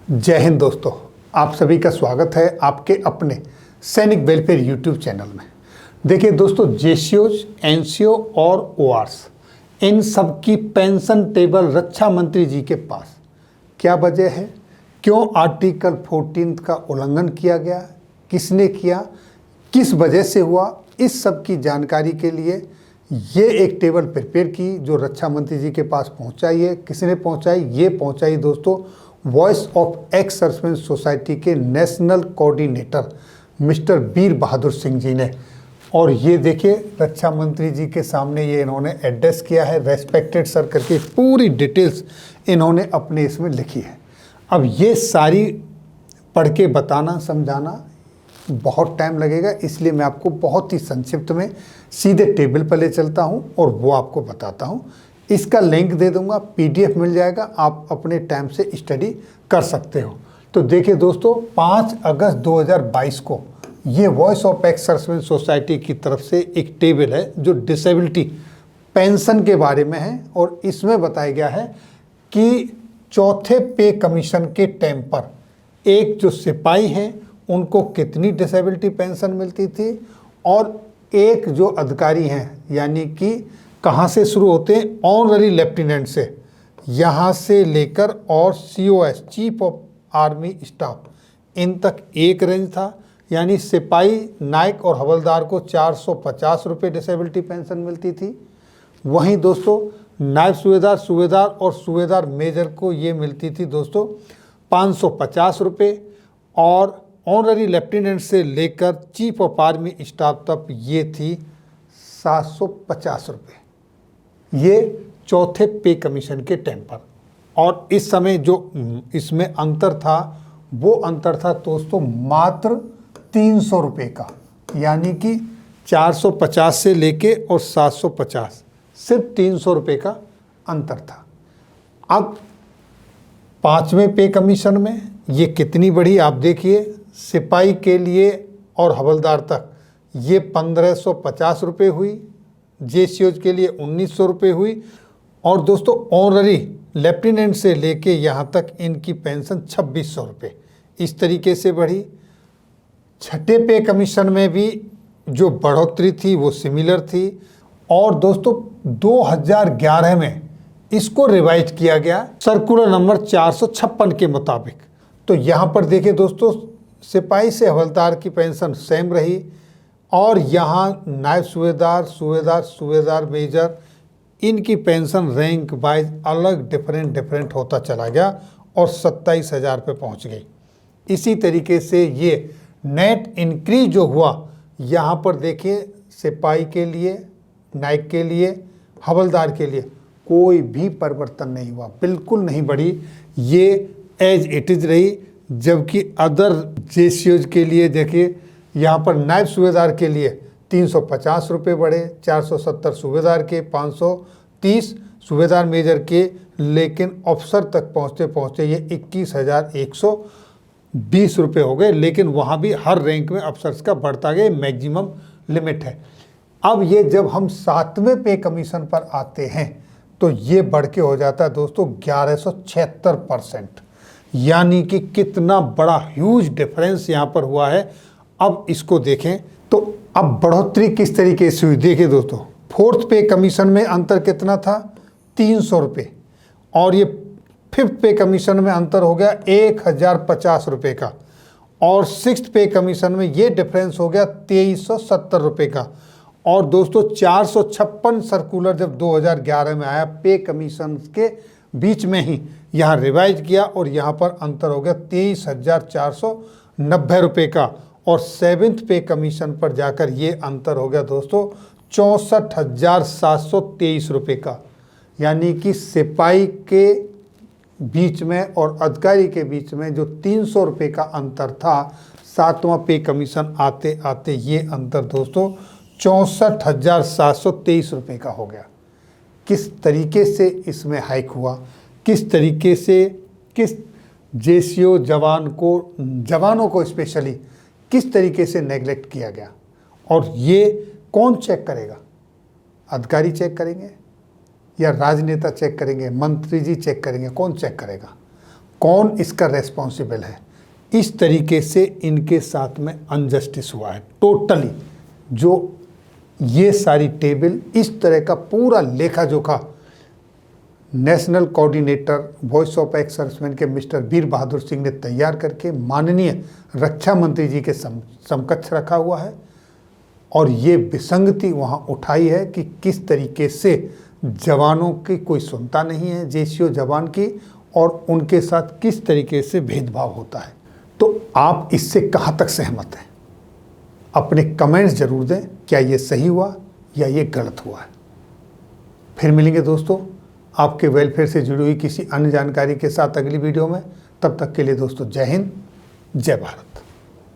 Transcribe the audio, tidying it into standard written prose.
जय हिंद दोस्तों, आप सभी का स्वागत है आपके अपने सैनिक वेलफेयर यूट्यूब चैनल में। देखिए दोस्तों, जेसीओज, एनसीओ और ओआरस, इन सब की पेंशन टेबल रक्षा मंत्री जी के पास। क्या वजह है, क्यों आर्टिकल 14 का उल्लंघन किया गया, किसने किया, किस वजह से हुआ, इस सब की जानकारी के लिए ये एक टेबल प्रिपेयर की जो रक्षा मंत्री जी के पास पहुंचाई है। किसने पहुंचाई? ये पहुंचाई दोस्तों voice of ex serviceman society के नेशनल कोऑर्डिनेटर मिस्टर वीर बहादुर सिंह जी ने। और ये देखिए, रक्षा मंत्री जी के सामने ये इन्होंने एड्रेस किया है, रेस्पेक्टेड सर करके पूरी डिटेल्स इन्होंने अपने इसमें लिखी है। अब ये सारी पढ़ के बताना समझाना बहुत टाइम लगेगा, इसलिए मैं आपको बहुत ही संक्षिप्त में सीधे टेबल पर ले चलता हूं और वो आपको बताता हूं। इसका लिंक दे दूंगा, पीडीएफ मिल जाएगा, आप अपने टाइम से स्टडी कर सकते हो। तो देखिए दोस्तों, 5 अगस्त 2022 को ये voice of ex serviceman society की तरफ से एक टेबल है जो डिसेबिलिटी पेंशन के बारे में है। और इसमें बताया गया है कि चौथे पे कमीशन के टाइम पर एक जो सिपाही हैं उनको कितनी डिसेबिलिटी पेंशन मिलती थी, और एक जो अधिकारी हैं यानी कि कहाँ से शुरू होते हैं, ऑनररी लेफ्टिनेंट से, यहाँ से लेकर और COS, chief of army staff, इन तक एक रेंज था। यानी सिपाही, नायक और हवलदार को 450 रुपये डिसेबिलिटी पेंशन मिलती थी। वहीं दोस्तों नायब सूबेदार, सूबेदार और सूबेदार मेजर को ये मिलती थी दोस्तों 550 रुपये, और ऑनररी लेफ्टिनेंट से लेकर चीफ ऑफ आर्मी स्टाफ तक ये थी 750 रुपये। ये चौथे पे कमीशन के टाइम पर। और इस समय जो इसमें अंतर था वो अंतर था दोस्तों मात्र 300 रुपये का, यानी कि 450 से लेके और 750, सिर्फ 300 रुपये का अंतर था। अब 5वें पे कमीशन में ये कितनी बढ़ी आप देखिए। सिपाही के लिए और हवलदार तक ये 1550 रुपये हुई, जेसीओज के लिए 1900 रुपये हुई, और दोस्तों ऑनररी लेफ्टिनेंट से लेके यहाँ तक इनकी पेंशन 2600 रुपये इस तरीके से बढ़ी। छठे पे कमीशन में भी जो बढ़ोतरी थी वो सिमिलर थी। और दोस्तों 2011 में इसको रिवाइज किया गया सर्कुलर नंबर 456 के मुताबिक। तो यहाँ पर देखिए दोस्तों, सिपाही से हवलदार की पेंशन सेम रही, और यहाँ नायब सूबेदार, सूबेदार, सूबेदार मेजर, इनकी पेंशन रैंक वाइज अलग डिफरेंट होता चला गया और 27,000 पे पहुँच गई। इसी तरीके से ये नेट इंक्रीज जो हुआ, यहाँ पर देखिए सिपाही के लिए, नायक के लिए, हवलदार के लिए कोई भी परिवर्तन नहीं हुआ, बिल्कुल नहीं बढ़ी, ये एज इट इज़ रही। जबकि अदर जेसीओज के लिए देखिए, यहाँ पर नायब सूबेदार के लिए 350 रुपये बढ़े, 470 सूबेदार के, 530 सूबेदार मेजर के, लेकिन अफसर तक पहुँचते पहुँचते ये 21,120 रुपये हो गए। लेकिन वहाँ भी हर रैंक में अफसर्स का बढ़ता गया, मैक्सिमम लिमिट है। अब ये जब हम 7वें पे कमीशन पर आते हैं तो ये बढ़ के हो जाता है दोस्तों 1176%, यानी कि कितना बड़ा ह्यूज डिफरेंस यहाँ पर हुआ है। अब इसको देखें तो अब बढ़ोतरी किस तरीके से हुई। देखिए दोस्तों, 4th पे कमीशन में अंतर कितना था, 300 रुपये, और ये 5th पे कमीशन में अंतर हो गया 1050 रुपये का, और 6th पे कमीशन में ये डिफरेंस हो गया 2370 रुपये का। और दोस्तों 456 सर्कुलर जब 2011 में आया, पे कमीशन के बीच में ही यहाँ रिवाइज किया और यहाँ पर अंतर हो गया 23,490 रुपये का, और 7th पे कमीशन पर जाकर ये अंतर हो गया दोस्तों 64,723 रुपये का। यानी कि सिपाही के बीच में और अधिकारी के बीच में जो 300 रुपये का अंतर था, 7वां पे कमीशन आते आते ये अंतर दोस्तों 64,723 रुपये का हो गया। किस तरीके से इसमें हाइक हुआ, किस तरीके से किस जेसीओ जवानों को स्पेशली किस तरीके से नेगलेक्ट किया गया, और ये कौन चेक करेगा? अधिकारी चेक करेंगे, या राजनेता चेक करेंगे, मंत्री जी चेक करेंगे? कौन चेक करेगा? कौन इसका रेस्पॉन्सिबल है? इस तरीके से इनके साथ में अनजस्टिस हुआ है टोटली। जो ये सारी टेबल, इस तरह का पूरा लेखा जोखा national coordinator voice of ex serviceman के मिस्टर वीर बहादुर सिंह ने तैयार करके माननीय रक्षा मंत्री जी के समकक्ष रखा हुआ है। और ये विसंगति वहाँ उठाई है कि किस तरीके से जवानों की कोई सुनता नहीं है, जेसीओ जवान की, और उनके साथ किस तरीके से भेदभाव होता है। तो आप इससे कहाँ तक सहमत हैं? अपने कमेंट्स जरूर दें, क्या ये सही हुआ या ये गलत हुआ है। फिर मिलेंगे दोस्तों आपके वेलफेयर से जुड़ी हुई किसी अन्य जानकारी के साथ अगली वीडियो में। तब तक के लिए दोस्तों जय हिंद, जय भारत।